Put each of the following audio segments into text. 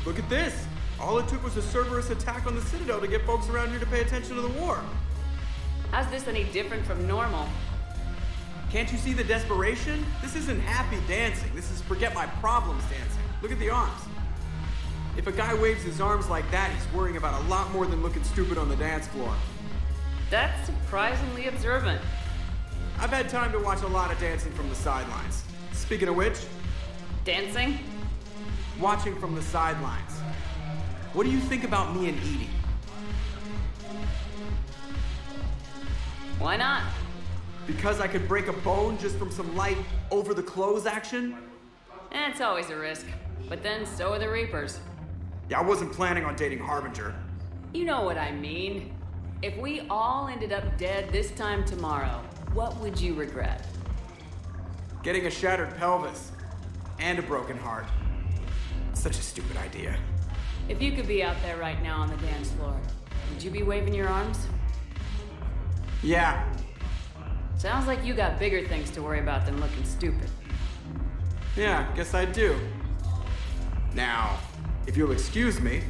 Look at this! All it took was a Cerberus attack on the Citadel to get folks around here to pay attention to the war. How's this any different from normal? Can't you see the desperation? This isn't happy dancing. This is forget my problems dancing. Look at the arms. If a guy waves his arms like that, he's worrying about a lot more than looking stupid on the dance floor. That's surprisingly observant. I've had time to watch a lot of dancing from the sidelines. Speaking of which, Dancing? watching from the sidelines. What do you think about me and Edie? Why not? Because I could break a bone just from some light over-the-clothes action? It's always a risk. But then so are the Reapers. Yeah, I wasn't planning on dating Harbinger. You know what I mean. If we all ended up dead this time tomorrow, what would you regret? Getting a shattered pelvis. And a broken heart. Such a stupid idea. If you could be out there right now on the dance floor, would you be waving your arms? Yeah. Sounds like you got bigger things to worry about than looking stupid. Yeah, guess I do. Now, if you'll excuse me.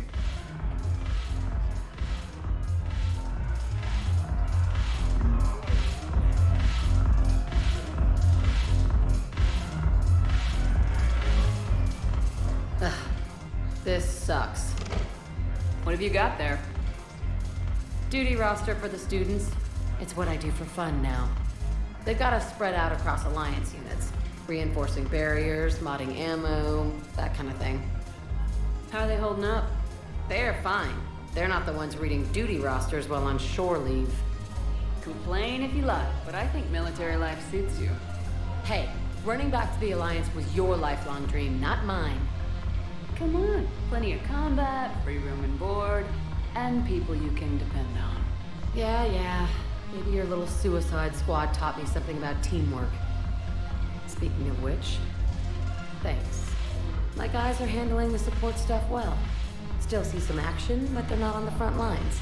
This sucks. What have you got there? Duty roster for the students. It's what I do for fun now. They've got us spread out across Alliance units. Reinforcing barriers, modding ammo, that kind of thing. How are they holding up? They're fine. They're not the ones reading duty rosters while on shore leave. Complain if you like, but I think military life suits you. Hey, running back to the Alliance was your lifelong dream, not mine. Come on, plenty of combat, free room and board, and people you can depend on. Yeah. Maybe your little suicide squad taught me something about teamwork. Speaking of which, thanks. My guys are handling the support stuff well. Still see some action, but they're not on the front lines.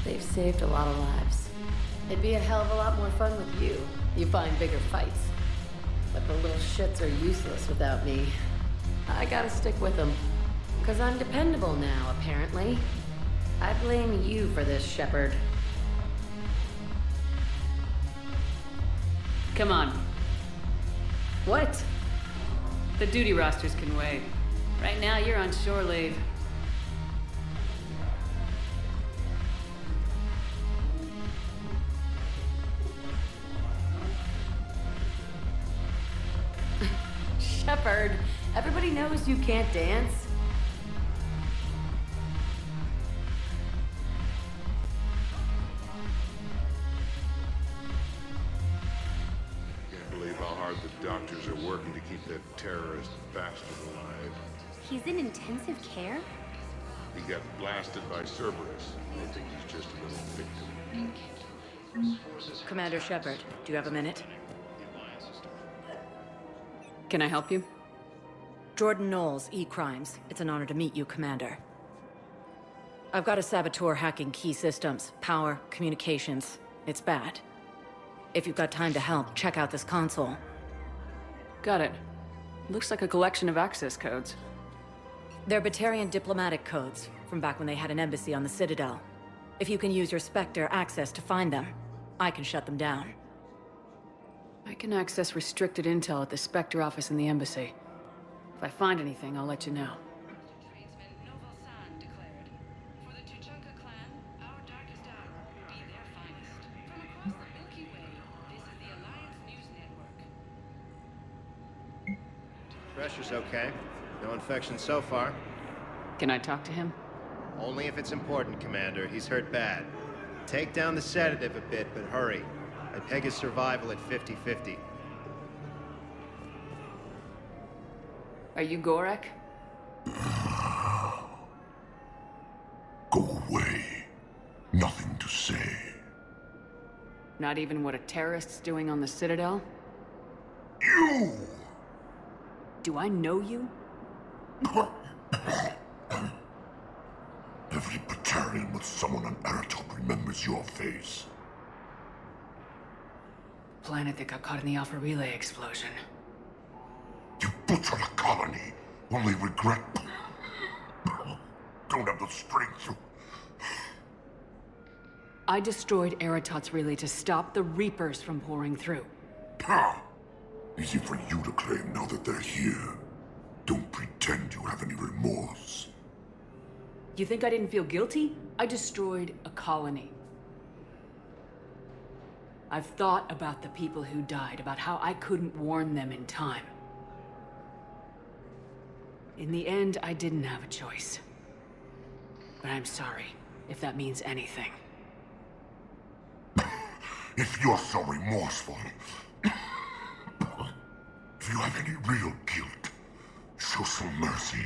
They've saved a lot of lives. It'd be a hell of a lot more fun with you. You find bigger fights. But the little shits are useless without me. I gotta stick with them. 'Cause I'm dependable now, apparently. I blame you for this, Shepard. Come on. What? The duty rosters can wait. Right now, you're on shore leave. Shepard, everybody knows you can't dance. Can't believe how hard the doctors are working to keep that terrorist bastard alive. He's in intensive care? He got blasted by Cerberus. They think he's just a little victim. Commander Shepard, do you have a minute? Can I help you? Jordan Knowles, E-Crimes. It's an honor to meet you, Commander. I've got a saboteur hacking key systems, power, communications. It's bad. If you've got time to help, check out this console. Got it. Looks like a collection of access codes. They're Batarian diplomatic codes, from back when they had an embassy on the Citadel. If you can use your Spectre access to find them, I can shut them down. I can access restricted intel at the Spectre office in the embassy. If I find anything, I'll let you know. Tradesman Novel San declared, "For the Tuchanka clan, our darkest hour will be their finest." From across the Milky Way, this is the Alliance News Network. Pressure's okay. No infection so far. Can I talk to him? Only if it's important, Commander. He's hurt bad. Take down the sedative a bit, but hurry. I'd peg his survival at 50-50. Are you Gorek? Go away. Nothing to say. Not even what a terrorist's doing on the Citadel? You! Do I know you? Every Batarian with someone on Eratop remembers your face. Planet that got caught in the Alpha Relay explosion. You butchered a colony, only regret... don't have the strength to... I destroyed Eratot's relay to stop the Reapers from pouring through. Pah! Easy for you to claim now that they're here. Don't pretend you have any remorse. You think I didn't feel guilty? I destroyed a colony. I've thought about the people who died, about how I couldn't warn them in time. In the end, I didn't have a choice. But I'm sorry, if that means anything. If you're so remorseful, if you have any real guilt, show some mercy.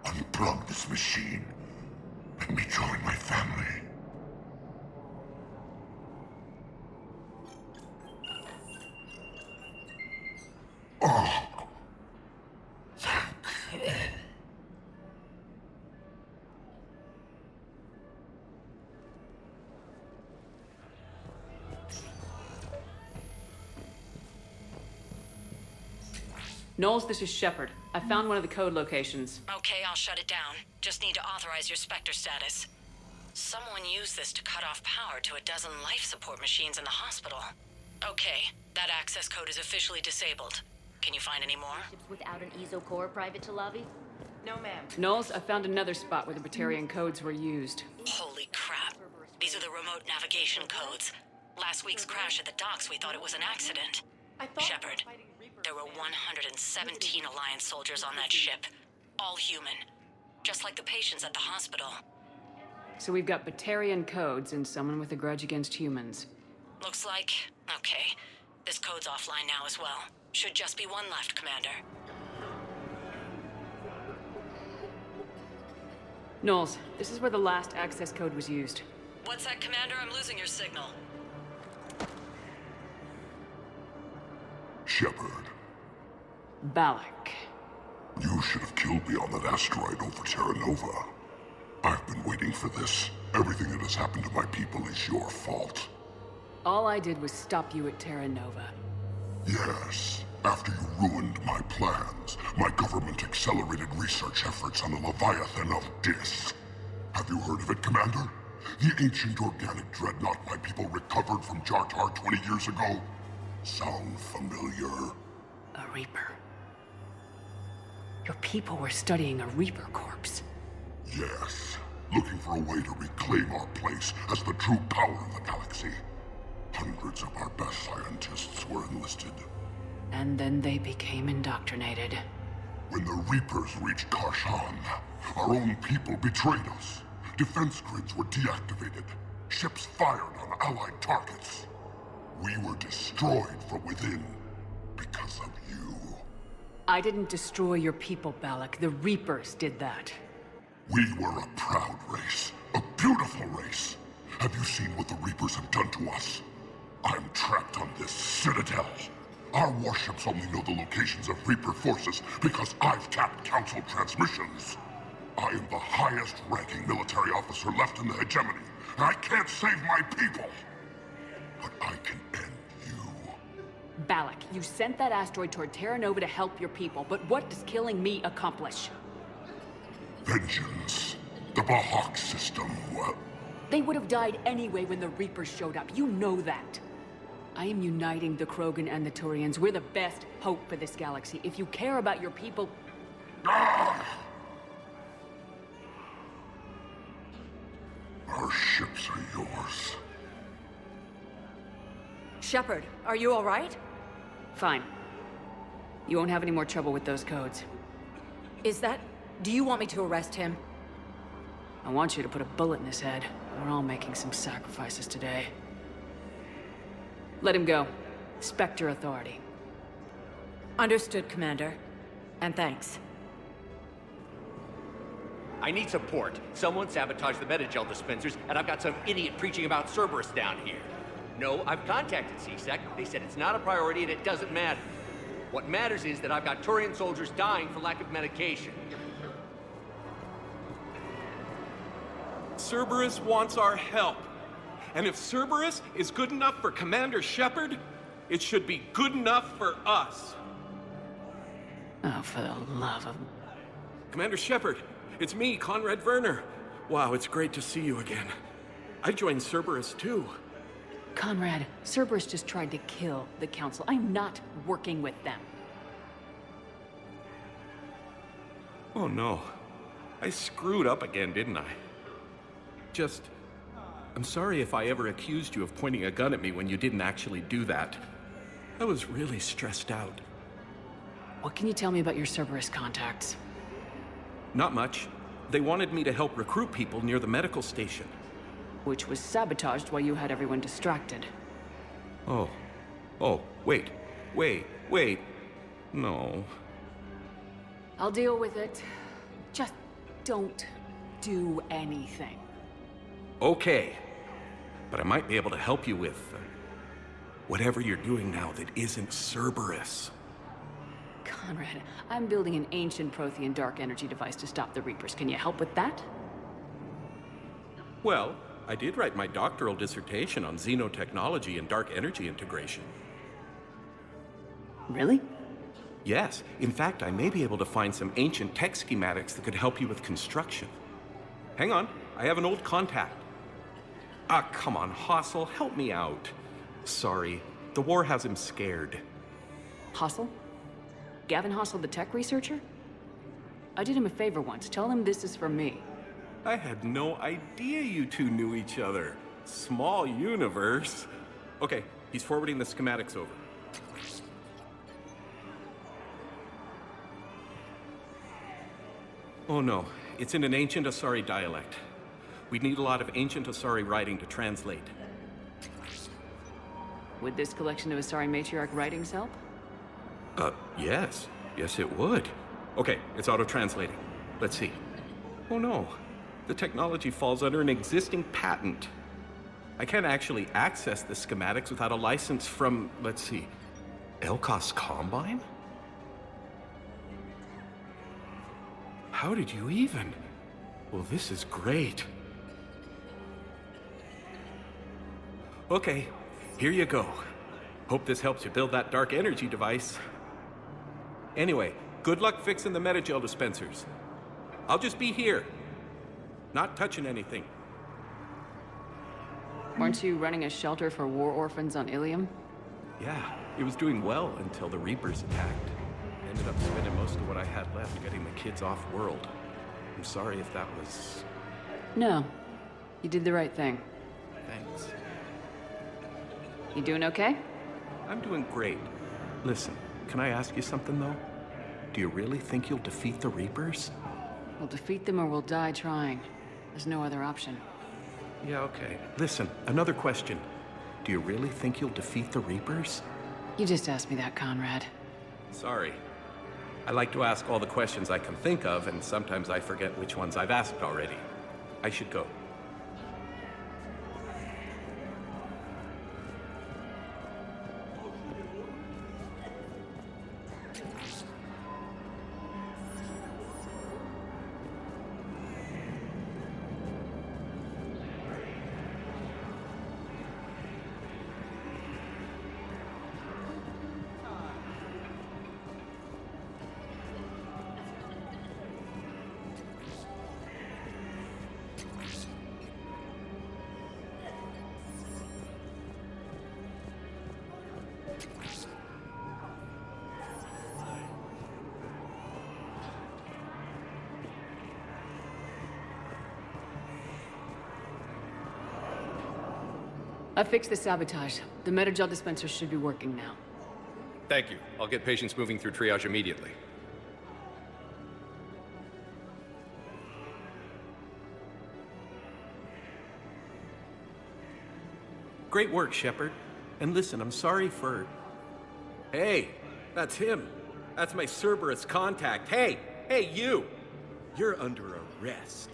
Unplug this machine. Let me join my family. Oh. Thank you. Knowles, this is Shepard. I found one of the code locations. Okay, I'll shut it down. Just need to authorize your Spectre status. Someone used this to cut off power to a dozen life support machines in the hospital. Okay, that access code is officially disabled. Can you find any more? Without an ESO core, Private Talavi? No, ma'am. Knowles, I found another spot where the Batarian codes were used. Holy crap. These are the remote navigation codes. Last week's crash at the docks, we thought it was an accident. Shepard, there were 117 Alliance soldiers on that ship. All human. Just like the patients at the hospital. So we've got Batarian codes and someone with a grudge against humans. Looks like... okay. This code's offline now as well. Should just be one left, Commander. Knowles, this is where the last access code was used. What's that, Commander? I'm losing your signal. Shepard, Balak. you should have killed me on that asteroid over Terra Nova. I've been waiting for this. Everything that has happened to my people is your fault. All I did was stop you at Terra Nova. Yes. After you ruined my plans, my government accelerated research efforts on the Leviathan of Dis. Have you heard of it, Commander? The ancient organic dreadnought my people recovered from Jar Tar 20 years ago? Sound familiar? A Reaper. Your people were studying a Reaper corpse. Yes. Looking for a way to reclaim our place as the true power of the galaxy. Hundreds of our best scientists were enlisted. And then they became indoctrinated. When the Reapers reached Karshan, our own people betrayed us. Defense grids were deactivated. Ships fired on Allied targets. We were destroyed from within because of you. I didn't destroy your people, Balak. The Reapers did that. We were a proud race. A beautiful race. Have you seen what the Reapers have done to us? I'm trapped on this citadel. Our warships only know the locations of Reaper forces because I've tapped Council transmissions. I am the highest-ranking military officer left in the hegemony. I can't save my people. But I can end you. Balak, you sent that asteroid toward Terra Nova to help your people, but what does killing me accomplish? Vengeance. The Bahak system, well... They would have died anyway when the Reapers showed up. You know that. I am uniting the Krogan and the Turians. We're the best hope for this galaxy. If you care about your people... Ah! Our ships are yours. Shepard, are you all right? Fine. You won't have any more trouble with those codes. Is that... do you want me to arrest him? I want you to put a bullet in his head. We're all making some sacrifices today. Let him go. Spectre authority. Understood, Commander. And thanks. I need support. Someone sabotaged the Metagel dispensers, and I've got some idiot preaching about Cerberus down here. No, I've contacted CSEC. They said it's not a priority and it doesn't matter. What matters is that I've got Turian soldiers dying for lack of medication. Cerberus wants our help. And if Cerberus is good enough for Commander Shepard, it should be good enough for us. Oh, for the love of... Commander Shepard, it's me, Conrad Werner. Wow, it's great to see you again. I joined Cerberus too. Conrad, Cerberus just tried to kill the Council. I'm not working with them. Oh no. I screwed up again, didn't I? I'm sorry if I ever accused you of pointing a gun at me when you didn't actually do that. I was really stressed out. What can you tell me about your Cerberus contacts? Not much. They wanted me to help recruit people near the medical station. Which was sabotaged while you had everyone distracted. Oh, wait. No. I'll deal with it. Just don't do anything. Okay. But I might be able to help you with whatever you're doing now that isn't Cerberus. Conrad, I'm building an ancient Prothean dark energy device to stop the Reapers. Can you help with that? Well, I did write my doctoral dissertation on xenotechnology and dark energy integration. Really? Yes. In fact, I may be able to find some ancient tech schematics that could help you with construction. Hang on. I have an old contact. Ah, come on, Hossel, help me out. Sorry. The war has him scared. Hossel? Gavin Hossel, the tech researcher? I did him a favor once. Tell him this is from me. I had no idea you two knew each other. Small universe. Okay, he's forwarding the schematics over. Oh no, it's in an ancient Asari dialect. We'd need a lot of ancient Asari writing to translate. Would this collection of Asari matriarch writings help? Yes. Yes, it would. Okay, it's auto-translating. Let's see. Oh no, the technology falls under an existing patent. I can't actually access the schematics without a license from, let's see, Elkos Combine? How did you even? Well, this is great. Okay, here you go. Hope this helps you build that dark energy device. Anyway, good luck fixing the metagel dispensers. I'll just be here. Not touching anything. Weren't you running a shelter for war orphans on Ilium? Yeah, it was doing well until the Reapers attacked. I ended up spending most of what I had left getting the kids off-world. I'm sorry if that was... No. You did the right thing. Thanks. You doing okay? I'm doing great. Listen, can I ask you something, though? Do you really think you'll defeat the Reapers? We'll defeat them or we'll die trying. There's no other option. Yeah, okay. Listen, another question. Do you really think you'll defeat the Reapers? You just asked me that, Conrad. Sorry. I like to ask all the questions I can think of, and sometimes I forget which ones I've asked already. I should go. I fixed the sabotage. The metagel dispenser should be working now. Thank you. I'll get patients moving through triage immediately. Great work, Shepard. And listen, I'm sorry for... Hey, that's him. That's my Cerberus contact. Hey, you! You're under arrest.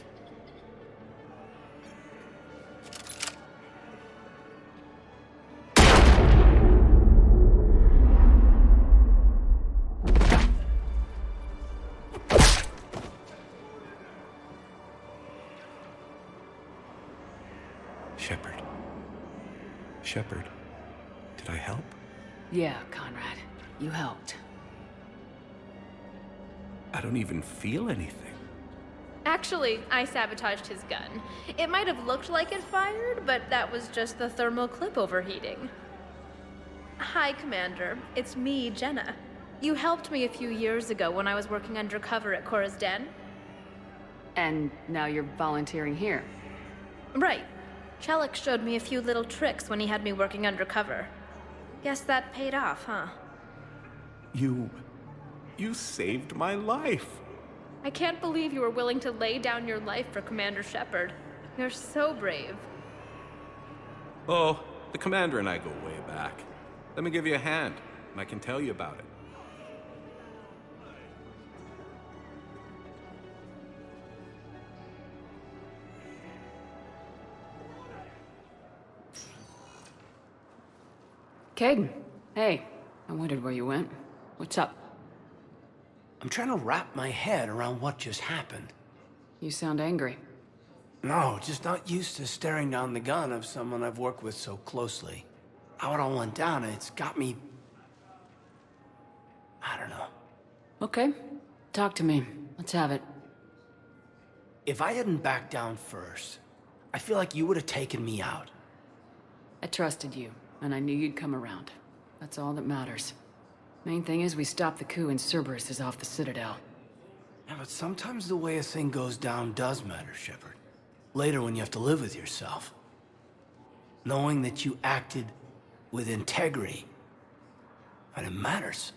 Shepard, did I help? Yeah, Conrad. You helped. I don't even feel anything. Actually, I sabotaged his gun. It might have looked like it fired, but that was just the thermal clip overheating. Hi, Commander. It's me, Jenna. You helped me a few years ago when I was working undercover at Cora's Den. And now you're volunteering here. Right. Shellick showed me a few little tricks when he had me working undercover. Guess that paid off, huh? You saved my life. I can't believe you were willing to lay down your life for Commander Shepard. You're so brave. Oh, the commander and I go way back. Let me give you a hand, and I can tell you about it. Caden, hey. I wondered where you went. What's up? I'm trying to wrap my head around what just happened. You sound angry. No, just not used to staring down the gun of someone I've worked with so closely. How it all went down, it's got me... I don't know. Okay. Talk to me. Let's have it. If I hadn't backed down first, I feel like you would have taken me out. I trusted you, and I knew you'd come around. That's all that matters. Main thing is we stopped the coup and Cerberus is off the Citadel. Yeah, but sometimes the way a thing goes down does matter, Shepard. Later when you have to live with yourself. Knowing that you acted with integrity. And it matters.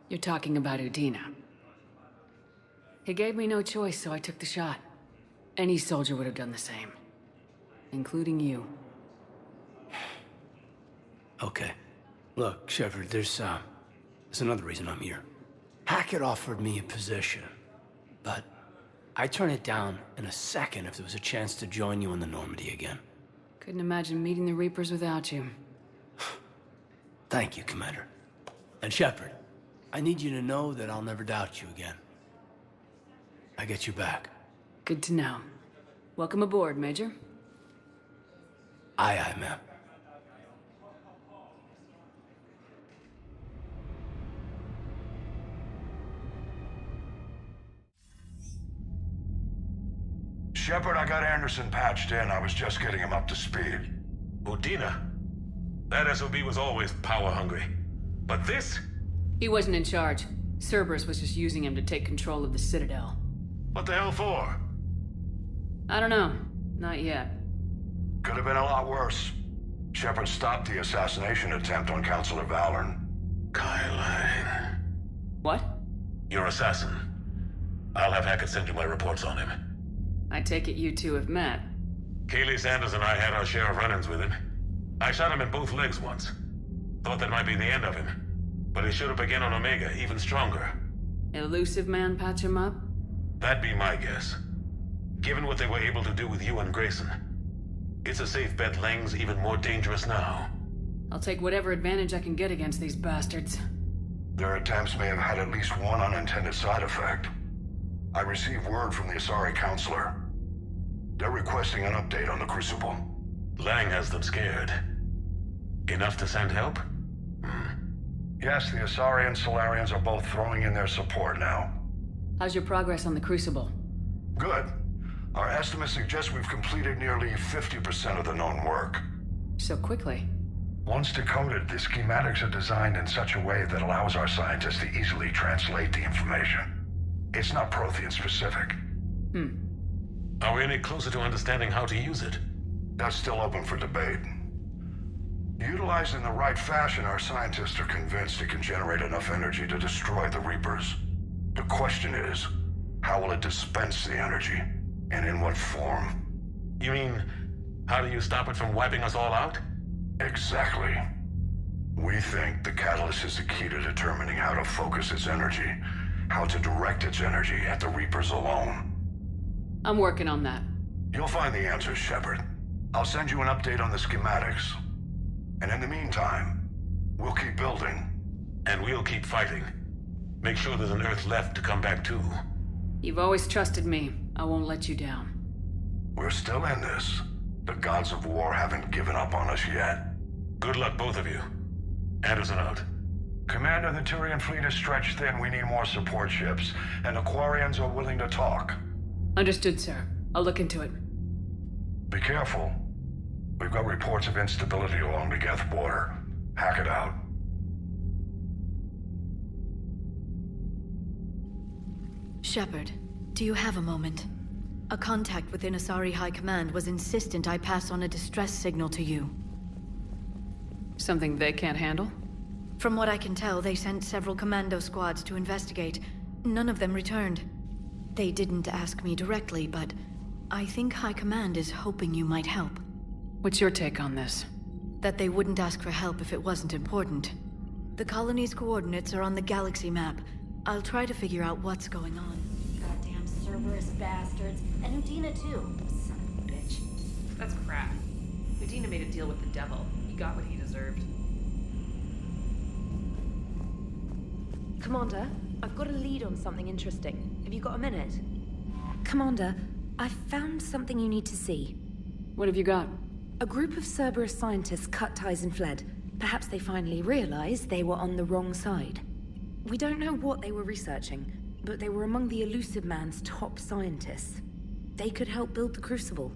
You're talking about Udina. He gave me no choice, so I took the shot. Any soldier would have done the same. Including you. Okay. Look, Shepard, there's another reason I'm here. Hackett offered me a position, but I'd turn it down in a second if there was a chance to join you in the Normandy again. Couldn't imagine meeting the Reapers without you. Thank you, Commander. And Shepard, I need you to know that I'll never doubt you again. I get you back. Good to know. Welcome aboard, Major. Aye, aye, ma'am. Shepard, I got Anderson patched in. I was just getting him up to speed. Udina? That SOB was always power-hungry. But this? He wasn't in charge. Cerberus was just using him to take control of the Citadel. What the hell for? I don't know. Not yet. Could have been a lot worse. Shepard stopped the assassination attempt on Councilor Valorn. Kyline. What? Your assassin. I'll have Hackett send you my reports on him. I take it you two have met. Kaylee Sanders and I had our share of run-ins with him. I shot him in both legs once. Thought that might be the end of him. But he showed up again on Omega, even stronger. Elusive man patch him up? That'd be my guess. Given what they were able to do with you and Grayson, it's a safe bet Lang's even more dangerous now. I'll take whatever advantage I can get against these bastards. Their attempts may have had at least one unintended side effect. I received word from the Asari Counselor. They're requesting an update on the Crucible. Lang has them scared. Enough to send help? Yes, the Asari and Solarians are both throwing in their support now. How's your progress on the Crucible? Good. Our estimates suggest we've completed nearly 50% of the known work. So quickly? Once decoded, the schematics are designed in such a way that allows our scientists to easily translate the information. It's not Prothean specific. Are we any closer to understanding how to use it? That's still open for debate. Utilized in the right fashion, our scientists are convinced it can generate enough energy to destroy the Reapers. The question is, how will it dispense the energy? And in what form? You mean, how do you stop it from wiping us all out? Exactly. We think the catalyst is the key to determining how to focus its energy, how to direct its energy at the Reapers alone. I'm working on that. You'll find the answers, Shepard. I'll send you an update on the schematics. And in the meantime, we'll keep building. And we'll keep fighting. Make sure there's an Earth left to come back to. You've always trusted me. I won't let you down. We're still in this. The gods of war haven't given up on us yet. Good luck, both of you. Anderson out. Commander, the Turian fleet is stretched thin. We need more support ships, and Aquarians are willing to talk. Understood, sir. I'll look into it. Be careful. We've got reports of instability along the Geth border. Hackett out. Shepard, do you have a moment? A contact within Asari High Command was insistent I pass on a distress signal to you. Something they can't handle? From what I can tell, they sent several commando squads to investigate. None of them returned. They didn't ask me directly, but I think High Command is hoping you might help. What's your take on this? That they wouldn't ask for help if it wasn't important. The colony's coordinates are on the galaxy map. I'll try to figure out what's going on. Goddamn Cerberus bastards. And Udina too. Son of a bitch. That's crap. Udina made a deal with the devil. He got what he deserved. Commander, I've got a lead on something interesting. Have you got a minute? Commander, I've found something you need to see. What have you got? A group of Cerberus scientists cut ties and fled. Perhaps they finally realized they were on the wrong side. We don't know what they were researching, but they were among the Elusive Man's top scientists. They could help build the Crucible.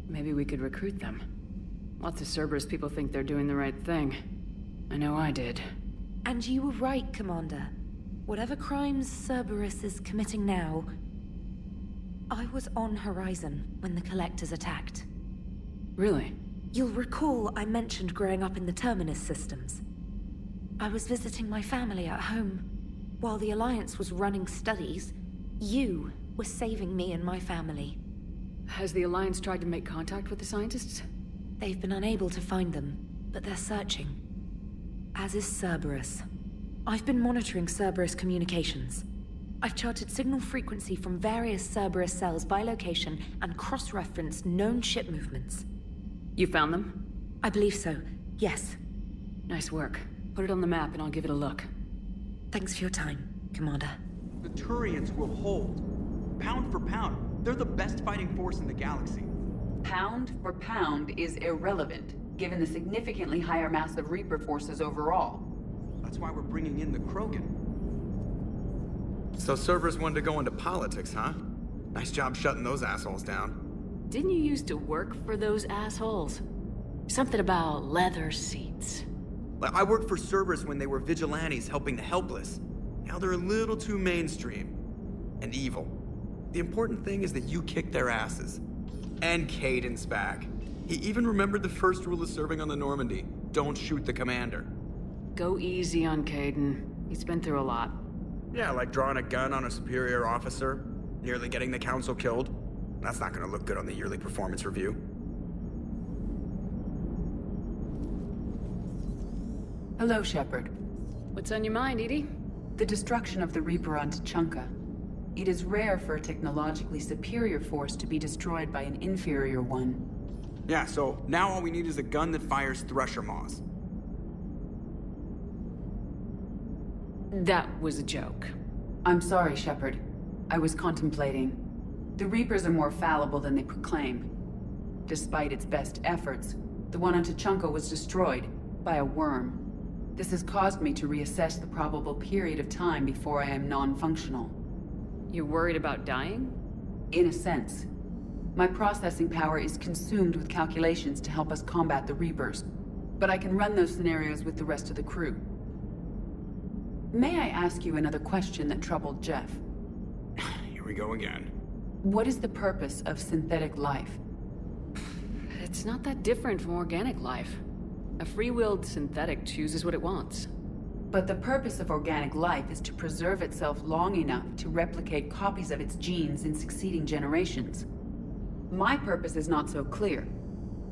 Maybe we could recruit them. Lots of Cerberus people think they're doing the right thing. I know I did. And you were right, Commander. Whatever crimes Cerberus is committing now, I was on Horizon when the Collectors attacked. Really? You'll recall I mentioned growing up in the Terminus systems. I was visiting my family at home. While the Alliance was running studies, you were saving me and my family. Has the Alliance tried to make contact with the scientists? They've been unable to find them, but they're searching. As is Cerberus. I've been monitoring Cerberus communications. I've charted signal frequency from various Cerberus cells by location and cross-referenced known ship movements. You found them? I believe so, yes. Nice work. Put it on the map and I'll give it a look. Thanks for your time, Commander. The Turians will hold. Pound for pound, they're the best fighting force in the galaxy. Pound for pound is irrelevant, given the significantly higher mass of Reaper forces overall. That's why we're bringing in the Krogan. So Cerberus wanted to go into politics, huh? Nice job shutting those assholes down. Didn't you used to work for those assholes? Something about leather seats. I worked for Cerberus when they were vigilantes helping the helpless. Now they're a little too mainstream. And evil. The important thing is that you kicked their asses. And Caden's back. He even remembered the first rule of serving on the Normandy. Don't shoot the commander. Go easy on Caden. He's been through a lot. Yeah, like drawing a gun on a superior officer, nearly getting the council killed. That's not gonna look good on the yearly performance review. Hello, Shepard. What's on your mind, Edie? The destruction of the Reaper on Tuchanka. It is rare for a technologically superior force to be destroyed by an inferior one. Yeah, so now all we need is a gun that fires Thresher Maws. That was a joke. I'm sorry, Shepard. I was contemplating. The Reapers are more fallible than they proclaim. Despite its best efforts, the one on Tuchanka was destroyed by a worm. This has caused me to reassess the probable period of time before I am non-functional. You're worried about dying? In a sense. My processing power is consumed with calculations to help us combat the Reapers, but I can run those scenarios with the rest of the crew. May I ask you another question that troubled Jeff? Here we go again. What is the purpose of synthetic life? It's not that different from organic life. A free-willed synthetic chooses what it wants. But the purpose of organic life is to preserve itself long enough to replicate copies of its genes in succeeding generations. My purpose is not so clear.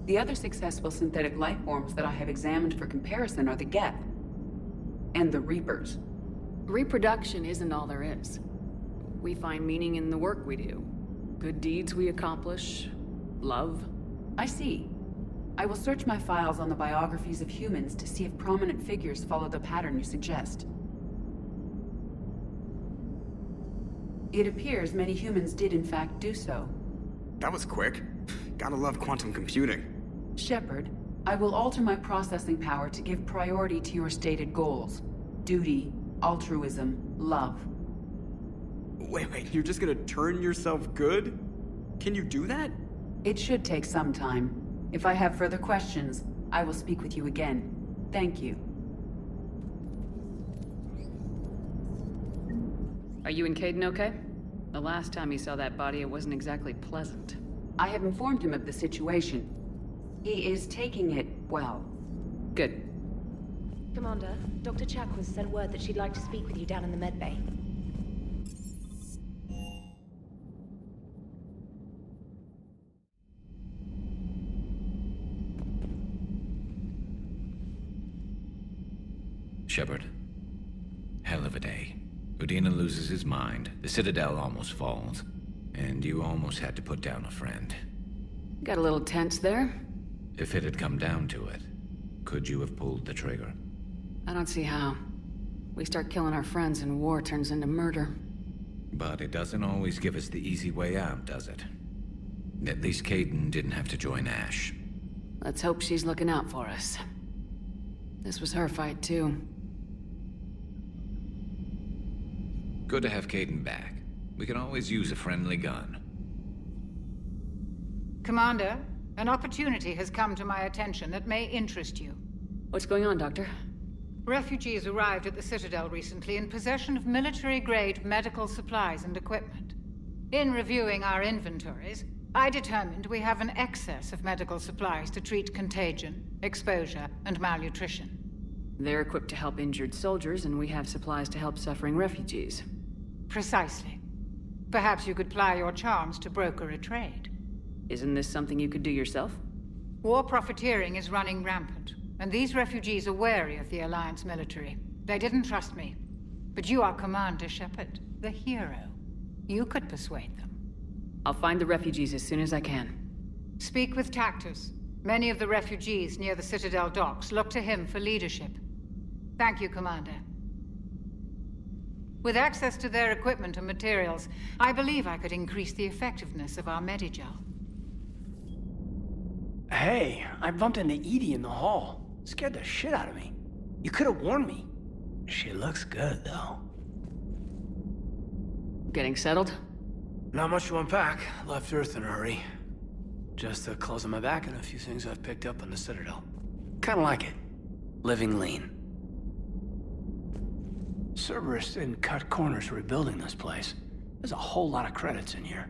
The other successful synthetic life forms that I have examined for comparison are the Geth and the Reapers. Reproduction isn't all there is. We find meaning in the work we do. Good deeds we accomplish. Love. I see. I will search my files on the biographies of humans to see if prominent figures follow the pattern you suggest. It appears many humans did in fact do so. That was quick. Gotta love quantum computing. Shepard, I will alter my processing power to give priority to your stated goals. Duty, altruism, love. Wait, you're just gonna turn yourself good? Can you do that? It should take some time. If I have further questions, I will speak with you again. Thank you. Are you and Caden okay? The last time he saw that body, it wasn't exactly pleasant. I have informed him of the situation. He is taking it well. Good. Commander, Dr. Chakwas sent word that she'd like to speak with you down in the med bay. Shepard. Hell of a day. Udina loses his mind, the Citadel almost falls, and you almost had to put down a friend. Got a little tense there. If it had come down to it, could you have pulled the trigger? I don't see how. We start killing our friends and war turns into murder. But it doesn't always give us the easy way out, does it? At least Caden didn't have to join Ash. Let's hope she's looking out for us. This was her fight, too. Good to have Caden back. We can always use a friendly gun. Commander, an opportunity has come to my attention that may interest you. What's going on, Doctor? Refugees arrived at the Citadel recently in possession of military-grade medical supplies and equipment. In reviewing our inventories, I determined we have an excess of medical supplies to treat contagion, exposure, and malnutrition. They're equipped to help injured soldiers, and we have supplies to help suffering refugees. Precisely. Perhaps you could ply your charms to broker a trade. Isn't this something you could do yourself? War profiteering is running rampant, and these refugees are wary of the Alliance military. They didn't trust me. But you are Commander Shepard, the hero. You could persuade them. I'll find the refugees as soon as I can. Speak with Tactus. Many of the refugees near the Citadel docks look to him for leadership. Thank you, Commander. With access to their equipment and materials, I believe I could increase the effectiveness of our Medigel. Hey, I bumped into Edie in the hall. Scared the shit out of me. You could have warned me. She looks good, though. Getting settled? Not much to unpack. Left Earth in a hurry. Just the clothes on my back and a few things I've picked up on the Citadel. Kinda like it. Living lean. Cerberus didn't cut corners rebuilding this place. There's a whole lot of credits in here.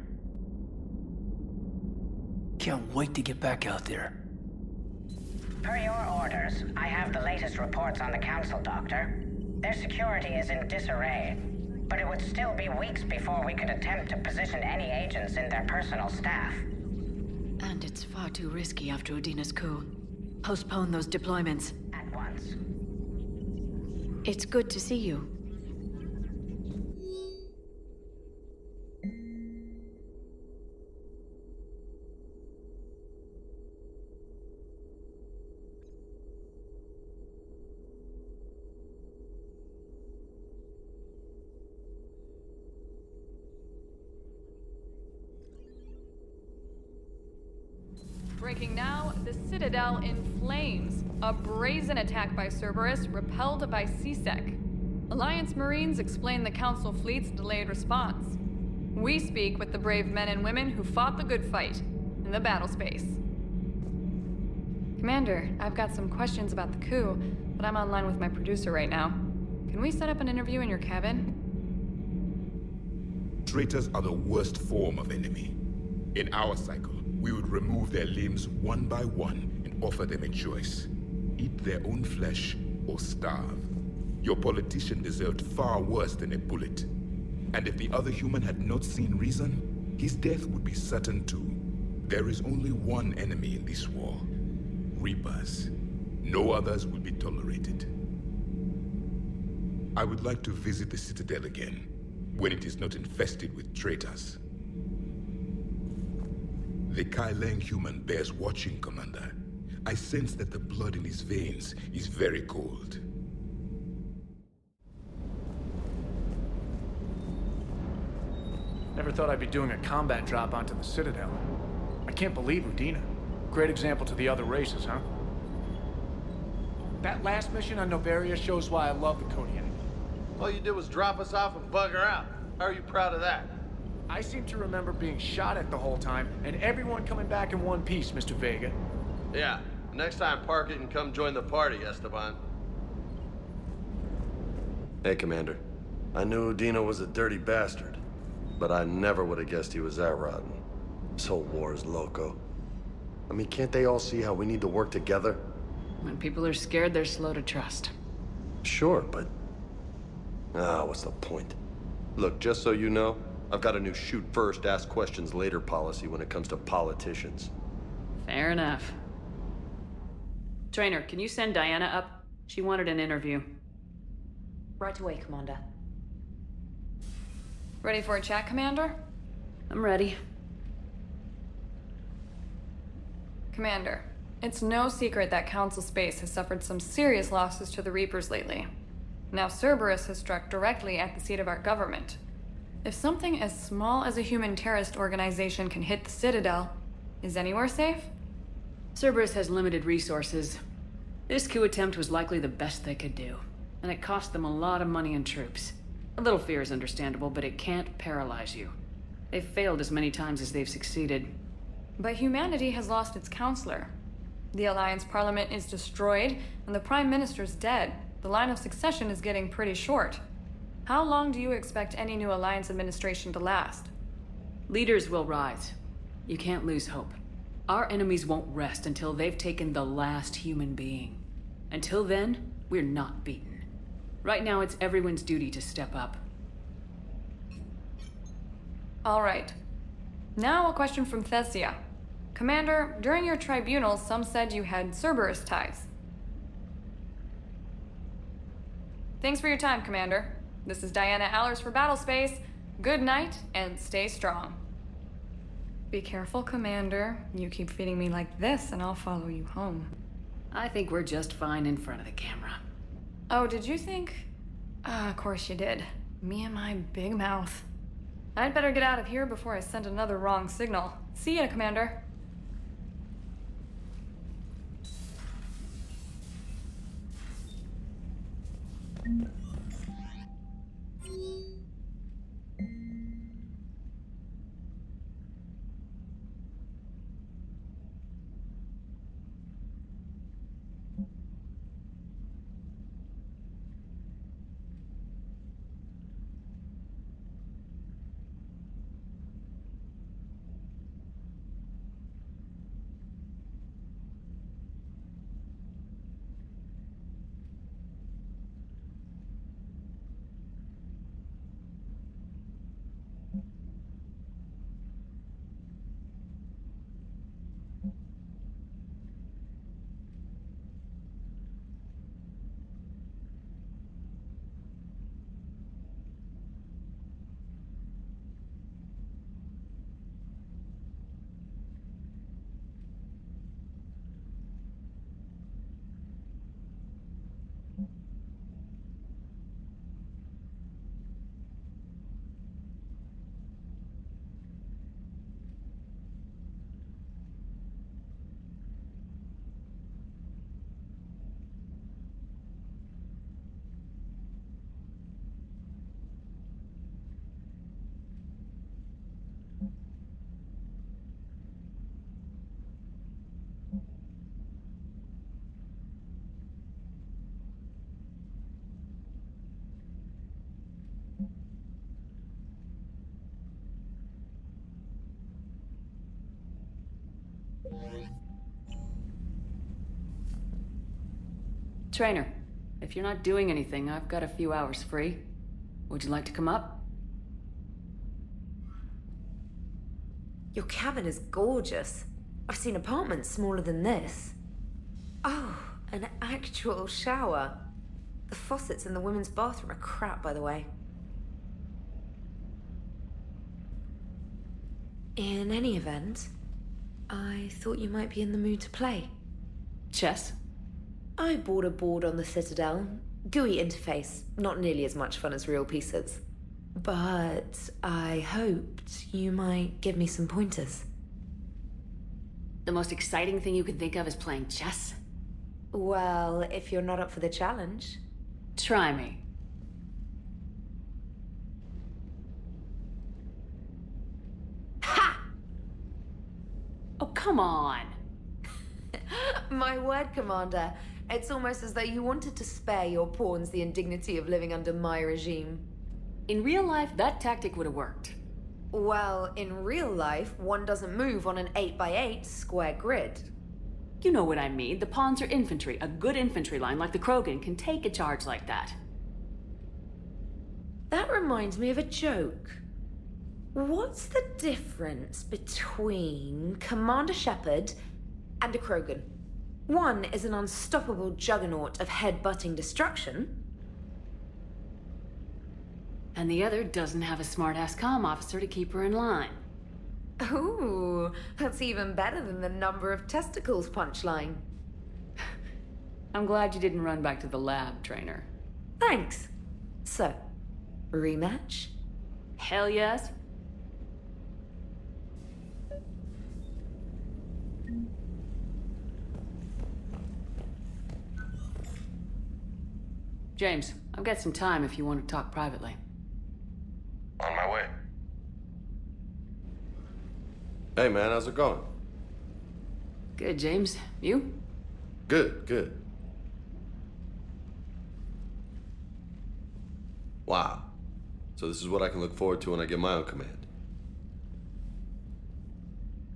Can't wait to get back out there. Per your orders, I have the latest reports on the Council, Doctor. Their security is in disarray, but it would still be weeks before we could attempt to position any agents in their personal staff. And it's far too risky after Udina's coup. Postpone those deployments. At once. It's good to see you. Breaking now, the Citadel in flames. A brazen attack by Cerberus, repelled by C-Sec. Alliance Marines explain the Council fleet's delayed response. We speak with the brave men and women who fought the good fight in the battle space. Commander, I've got some questions about the coup, but I'm online with my producer right now. Can we set up an interview in your cabin? Traitors are the worst form of enemy. In our cycle, we would remove their limbs one by one and offer them a choice. Eat their own flesh or starve. Your politician deserved far worse than a bullet. And if the other human had not seen reason, his death would be certain too. There is only one enemy in this war. Reapers. No others will be tolerated. I would like to visit the Citadel again, when it is not infested with traitors. The Kaileng human bears watching, Commander. I sense that the blood in his veins is very cold. Never thought I'd be doing a combat drop onto the Citadel. I can't believe Udina. Great example to the other races, huh? that last mission on Novaria shows why I love the Kodiak. All you did was drop us off and bugger out. How are you proud of that? I seem to remember being shot at the whole time, and everyone coming back in one piece, Mr. Vega. Yeah, next time park it and come join the party, Esteban. Hey, Commander. I knew Udina was a dirty bastard, but I never would have guessed he was that rotten. This whole war is loco. I mean, can't they all see how we need to work together? When people are scared, they're slow to trust. Sure, but... what's the point? Look, just so you know, I've got a new shoot first, ask questions later policy when it comes to politicians. Fair enough. Trainer, can you send Diana up? She wanted an interview. Right away, Commander. Ready for a chat, Commander? I'm ready. Commander, it's no secret that Council Space has suffered some serious losses to the Reapers lately. Now Cerberus has struck directly at the seat of our government. If something as small as a human terrorist organization can hit the Citadel, is anywhere safe? Cerberus has limited resources. This coup attempt was likely the best they could do, and it cost them a lot of money and troops. A little fear is understandable, but it can't paralyze you. They've failed as many times as they've succeeded. But humanity has lost its counselor. The Alliance Parliament is destroyed, and the Prime Minister's dead. The line of succession is getting pretty short. How long do you expect any new Alliance administration to last? Leaders will rise. You can't lose hope. Our enemies won't rest until they've taken the last human being. Until then, we're not beaten. Right now, it's everyone's duty to step up. All right. Now a question from Thessia. Commander, during your tribunal, some said you had Cerberus ties. Thanks for your time, Commander. This is Diana Allers for Battlespace. Good night, and stay strong. Be careful, Commander. You keep feeding me like this, and I'll follow you home. I think we're just fine in front of the camera. Oh, did you think? Of course you did. Me and my big mouth. I'd better get out of here before I send another wrong signal. See ya, Commander. Trainer, if you're not doing anything, I've got a few hours free. Would you like to come up? Your cabin is gorgeous. I've seen apartments smaller than this. Oh, an actual shower. The faucets in the women's bathroom are crap, by the way. In any event, I thought you might be in the mood to play. Chess? I bought a board on the Citadel. GUI interface, not nearly as much fun as real pieces. But I hoped you might give me some pointers. The most exciting thing you can think of is playing chess? Well, if you're not up for the challenge. Try me. Ha! Oh, come on. My word, Commander. It's almost as though you wanted to spare your pawns the indignity of living under my regime. In real life, that tactic would have worked. Well, in real life, one doesn't move on an 8x8 square grid. You know what I mean. The pawns are infantry. A good infantry line like the Krogan can take a charge like that. That reminds me of a joke. What's the difference between Commander Shepard and a Krogan? One is an unstoppable juggernaut of head-butting destruction. And the other doesn't have a smart-ass comm officer to keep her in line. Ooh, that's even better than the number of testicles punchline. I'm glad you didn't run back to the lab, trainer. Thanks. So, rematch? Hell yes. James, I've got some time if you want to talk privately. On my way. Hey, man, how's it going? Good, James. You? Good, good. Wow. So this is what I can look forward to when I get my own command.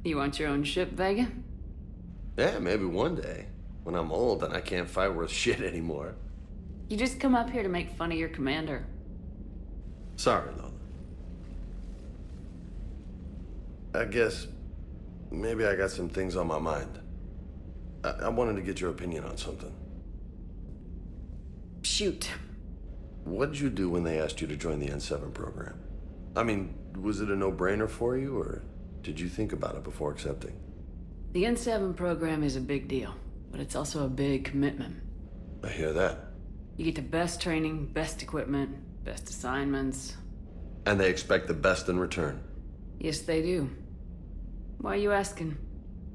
You want your own ship, Vega? Yeah, maybe one day. When I'm old and I can't fight worth shit anymore. You just come up here to make fun of your commander. Sorry, Lola. I guess maybe I got some things on my mind. I wanted to get your opinion on something. Shoot. What'd you do when they asked you to join the N7 program? I mean, was it a no-brainer for you, or did you think about it before accepting? The N7 program is a big deal, but it's also a big commitment. I hear that. You get the best training, best equipment, best assignments. And they expect the best in return. Yes, they do. Why are you asking?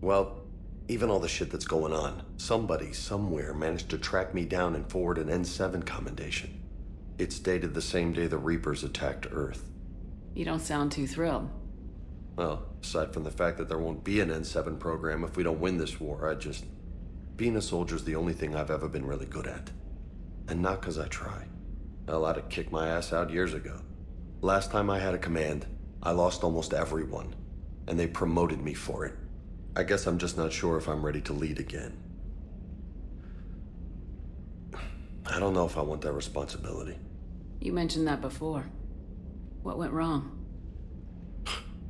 Well, even all the shit that's going on, somebody somewhere managed to track me down and forward an N7 commendation. It's dated the same day the Reapers attacked Earth. You don't sound too thrilled. Well, aside from the fact that there won't be an N7 program if we don't win this war, being a soldier's the only thing I've ever been really good at. And not because I try. Hell, I'd have kicked my ass out years ago. Last time I had a command, I lost almost everyone. And they promoted me for it. I guess I'm just not sure if I'm ready to lead again. I don't know if I want that responsibility. You mentioned that before. What went wrong?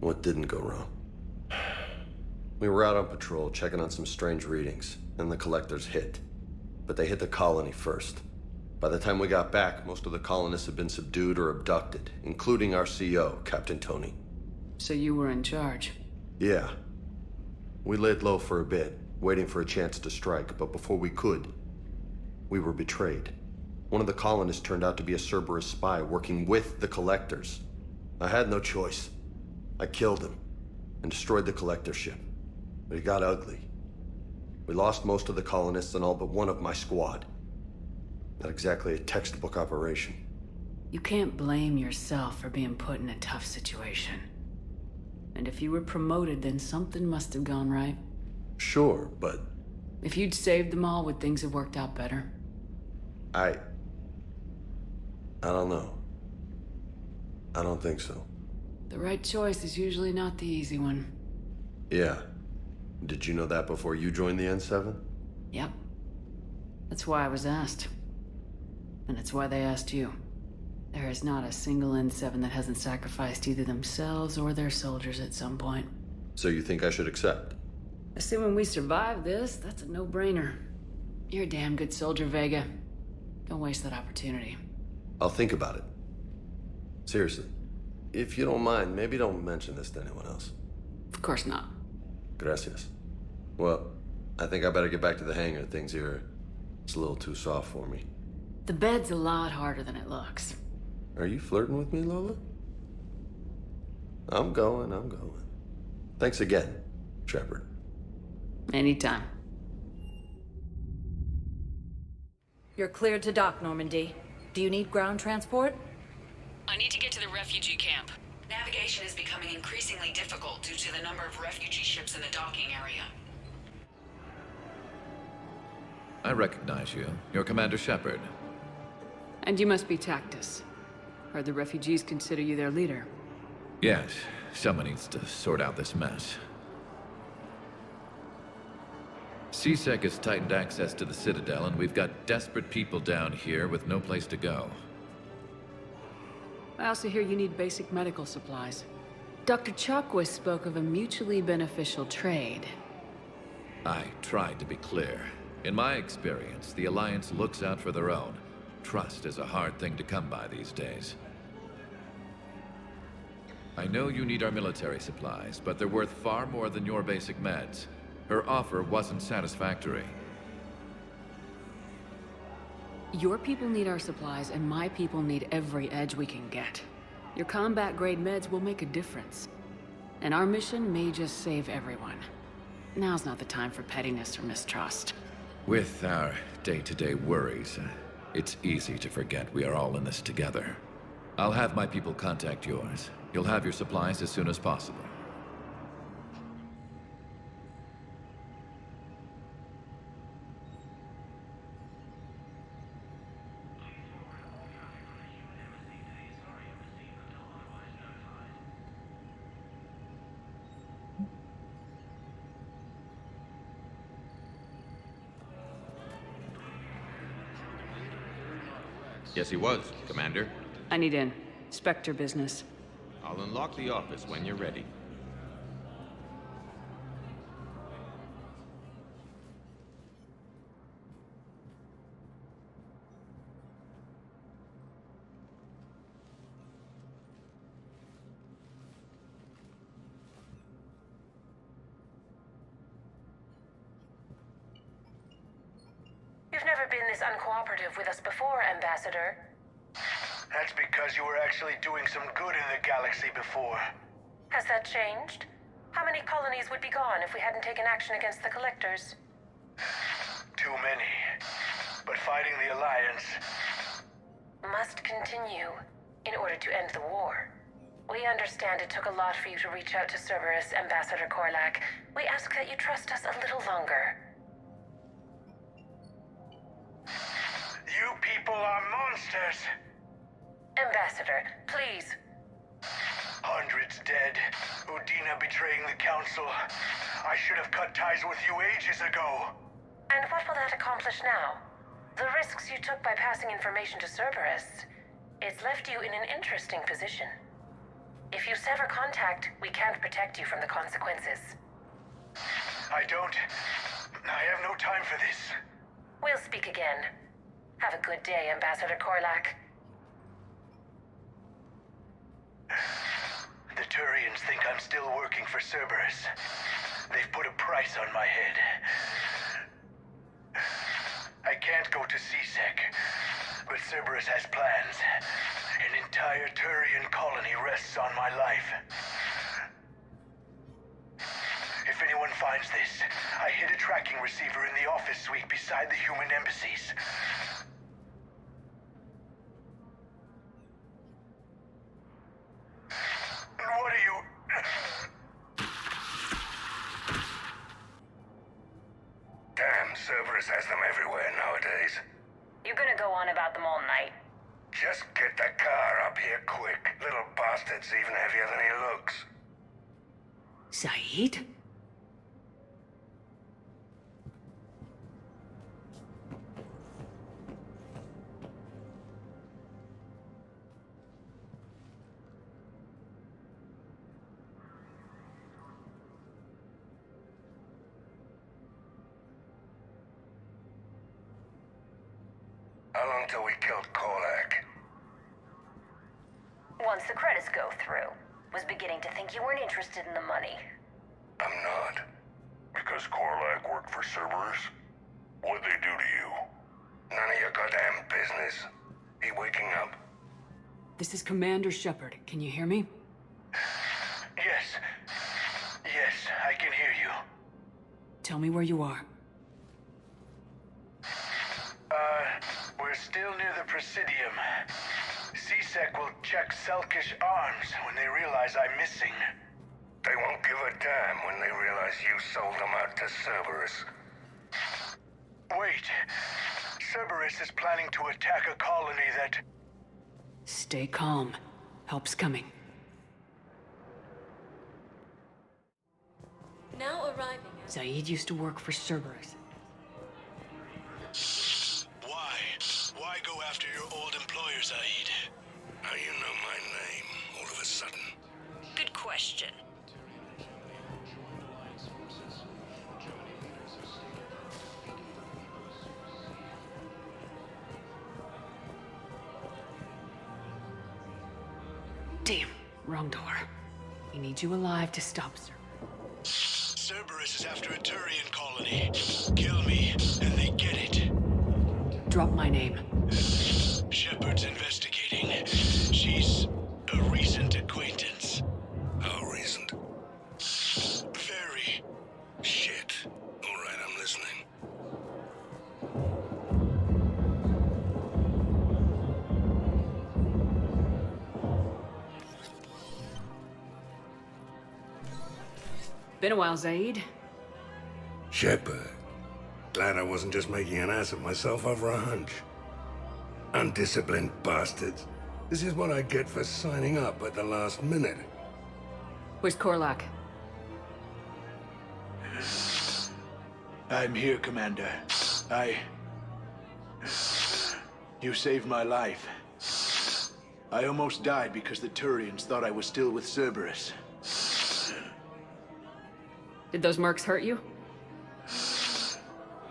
What didn't go wrong? We were out on patrol, checking on some strange readings, and the collectors hit. But they hit the colony first. By the time we got back, most of the colonists had been subdued or abducted, including our CO, Captain Tony. So you were in charge? Yeah. We laid low for a bit, waiting for a chance to strike, but before we could, we were betrayed. One of the colonists turned out to be a Cerberus spy working with the collectors. I had no choice. I killed him and destroyed the collector ship. But it got ugly. We lost most of the colonists and all but one of my squad. Not exactly a textbook operation. You can't blame yourself for being put in a tough situation. And if you were promoted, then something must have gone right. Sure, but... If you'd saved them all, would things have worked out better? I don't know. I don't think so. The right choice is usually not the easy one. Yeah. Did you know that before you joined the N7? Yep. That's why I was asked. And it's why they asked you. There is not a single N7 that hasn't sacrificed either themselves or their soldiers at some point. So you think I should accept? Assuming we survive this, that's a no-brainer. You're a damn good soldier, Vega. Don't waste that opportunity. I'll think about it. Seriously. If you don't mind, maybe don't mention this to anyone else. Of course not. Gracias. Well, I think I better get back to the hangar. Things here, it's a little too soft for me. The bed's a lot harder than it looks. Are you flirting with me, Lola? I'm going. Thanks again, Shepard. Anytime. You're cleared to dock, Normandy. Do you need ground transport? I need to get to the refugee camp. Navigation is becoming increasingly difficult due to the number of refugee ships in the docking area. I recognize you. You're Commander Shepard. And you must be Tactus. Heard the refugees consider you their leader. Yes, someone needs to sort out this mess. CSEC has tightened access to the Citadel, and we've got desperate people down here with no place to go. I also hear you need basic medical supplies. Dr. Chakwas spoke of a mutually beneficial trade. I tried to be clear. In my experience, the Alliance looks out for their own. Trust is a hard thing to come by these days. I know you need our military supplies, but they're worth far more than your basic meds. Her offer wasn't satisfactory. Your people need our supplies, and my people need every edge we can get. Your combat-grade meds will make a difference. And our mission may just save everyone. Now's not the time for pettiness or mistrust. With our day-to-day worries, it's easy to forget we are all in this together. I'll have my people contact yours. You'll have your supplies as soon as possible. Yes, he was, Commander. I need in. Spectre business. I'll unlock the office when you're ready. You've never been this uncooperative with us before, Ambassador. That's because you were actually doing some good in the galaxy before. Has that changed? How many colonies would be gone if we hadn't taken action against the Collectors? Too many. But fighting the Alliance must continue in order to end the war. We understand it took a lot for you to reach out to Cerberus, Ambassador Korlak. We ask that you trust us a little longer. You people are monsters! Ambassador, please. Hundreds dead. Udina betraying the Council. I should have cut ties with you ages ago. And what will that accomplish now? The risks you took by passing information to Cerberus, it's left you in an interesting position. If you sever contact, we can't protect you from the consequences. I have no time for this. We'll speak again. Have a good day, Ambassador Korlak. The Turians think I'm still working for Cerberus. They've put a price on my head. I can't go to CSEC, but Cerberus has plans. An entire Turian colony rests on my life. If anyone finds this, I hid a tracking receiver in the office suite beside the human embassies. What are you... Damn, Cerberus has them everywhere nowadays. You gonna go on about them all night? Just get the car up here quick. Little bastard's even heavier than he looks. Saeed? How long till we killed Korlak? Once the credits go through. Was beginning to think you weren't interested in the money. I'm not. Because Korlak worked for Cerberus? What'd they do to you? None of your goddamn business. He waking up? This is Commander Shepard. Can you hear me? Yes. Yes, I can hear you. Tell me where you are. still near the Presidium. CSEC will check Selkish arms when they realize I'm missing. They won't give a damn when they realize you sold them out to Cerberus. Wait. Cerberus is planning to attack a colony that... Stay calm. Help's coming. Now arriving at... Zaid used to work for Cerberus. Why? Why go after your old employer, Zaid? How you know my name all of a sudden? Good question. Damn, wrong door. He needs you alive to stop Cerberus. Cerberus is after a Turian colony. Kill me, and they get it. Drop my name. Shepard's investigating. She's a recent acquaintance. How recent? Very. Shit. All right, I'm listening. Been a while, Zaid. Shepard. Glad I wasn't just making an ass of myself over a hunch. Undisciplined bastards. This is what I get for signing up at the last minute. Where's Korlak? I'm here, Commander. You saved my life. I almost died because the Turians thought I was still with Cerberus. Did those mercs hurt you?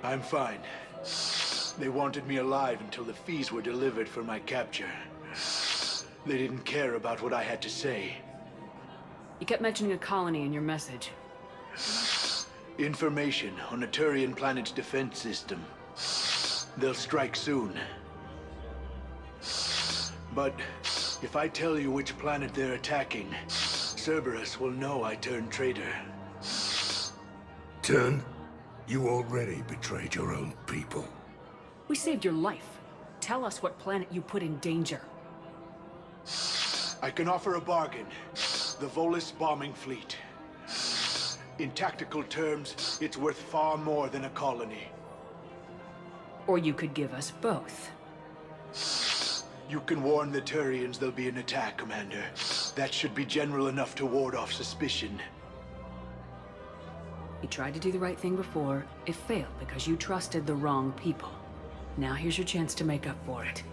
I'm fine. They wanted me alive until the fees were delivered for my capture. They didn't care about what I had to say. You kept mentioning a colony in your message. Information on a Turian planet's defense system. They'll strike soon. But if I tell you which planet they're attacking, Cerberus will know I turned traitor. Turn? You already betrayed your own people. We saved your life. Tell us what planet you put in danger. I can offer a bargain. The Volus bombing fleet. In tactical terms, it's worth far more than a colony. Or you could give us both. You can warn the Turians there'll be an attack, Commander. That should be general enough to ward off suspicion. You tried to do the right thing before. It failed because you trusted the wrong people. Now here's your chance to make up for it.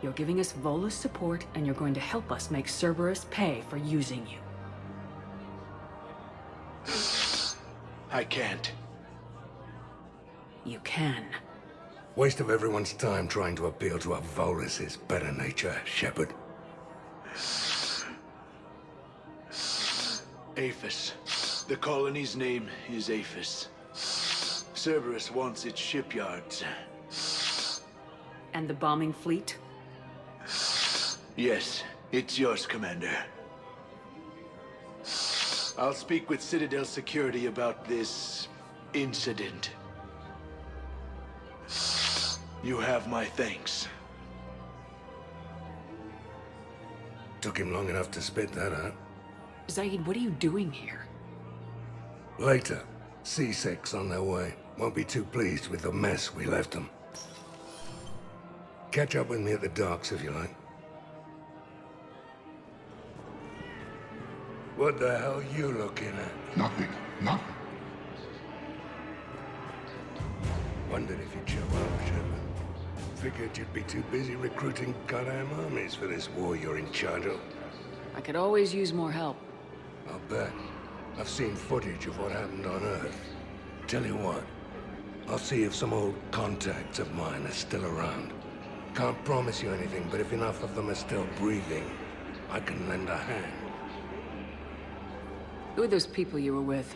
You're giving us Volus support, and you're going to help us make Cerberus pay for using you. I can't. You can. Waste of everyone's time trying to appeal to a Volus's better nature, Shepard. Aphis. The colony's name is Aphis. Cerberus wants its shipyards. And the bombing fleet? Yes, it's yours, Commander. I'll speak with Citadel Security about this incident. You have my thanks. Took him long enough to spit that out. Zaid, what are you doing here? Later. C6's on their way. Won't be too pleased with the mess we left them. Catch up with me at the docks if you like. What the hell you looking at? Nothing. Nothing. Wondered if you'd show up, Shepard. Figured you'd be too busy recruiting goddamn armies for this war you're in charge of. I could always use more help. I'll bet. I've seen footage of what happened on Earth. Tell you what, I'll see if some old contacts of mine are still around. Can't promise you anything, but if enough of them are still breathing, I can lend a hand. Who are those people you were with?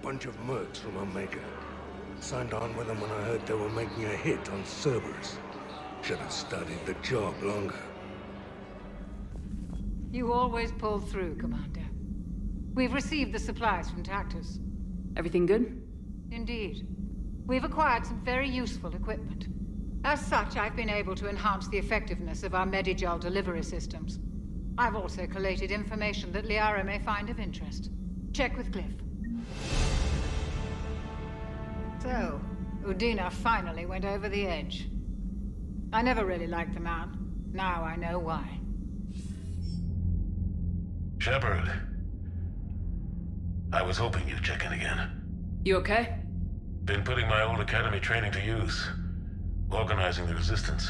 Bunch of mercs from Omega. Signed on with them when I heard they were making a hit on Cerberus. Should have studied the job longer. You always pull through, Commander. We've received the supplies from Tactus. Everything good? Indeed. We've acquired some very useful equipment. As such, I've been able to enhance the effectiveness of our Medigel delivery systems. I've also collated information that Liara may find of interest. Check with Cliff. So, Udina finally went over the edge. I never really liked the man. Now I know why. Shepard. I was hoping you'd check in again. You okay? Been putting my old academy training to use. Organizing the resistance.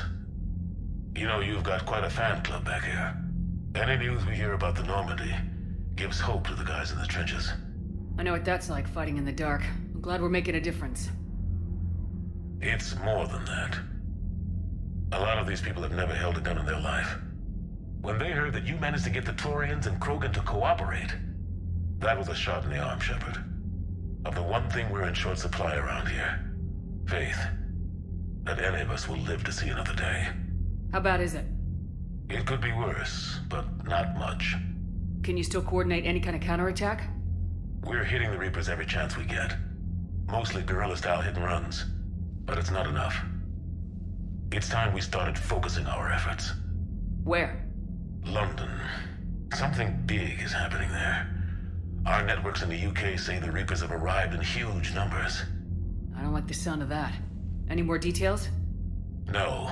You know, you've got quite a fan club back here. Any news we hear about the Normandy gives hope to the guys in the trenches. I know what that's like, fighting in the dark. I'm glad we're making a difference. It's more than that. A lot of these people have never held a gun in their life. When they heard that you managed to get the Torians and Krogan to cooperate, that was a shot in the arm, Shepard. Of the one thing we're in short supply around here. Faith. That any of us will live to see another day. How bad is it? It could be worse, but not much. Can you still coordinate any kind of counterattack? We're hitting the Reapers every chance we get. Mostly guerrilla-style hit-and-runs. But it's not enough. It's time we started focusing our efforts. Where? London. Something big is happening there. Our networks in the UK say the Reapers have arrived in huge numbers. I don't like the sound of that. Any more details? No.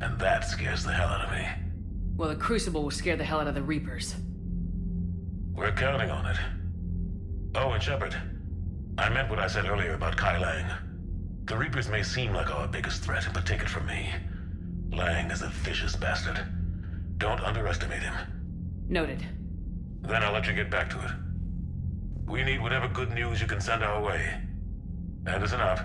And that scares the hell out of me. Well, the Crucible will scare the hell out of the Reapers. We're counting on it. Oh, and Shepard, I meant what I said earlier about Kai Lang. The Reapers may seem like our biggest threat, but take it from me. Lang is a vicious bastard. Don't underestimate him. Noted. Then I'll let you get back to it. We need whatever good news you can send our way. And listen up.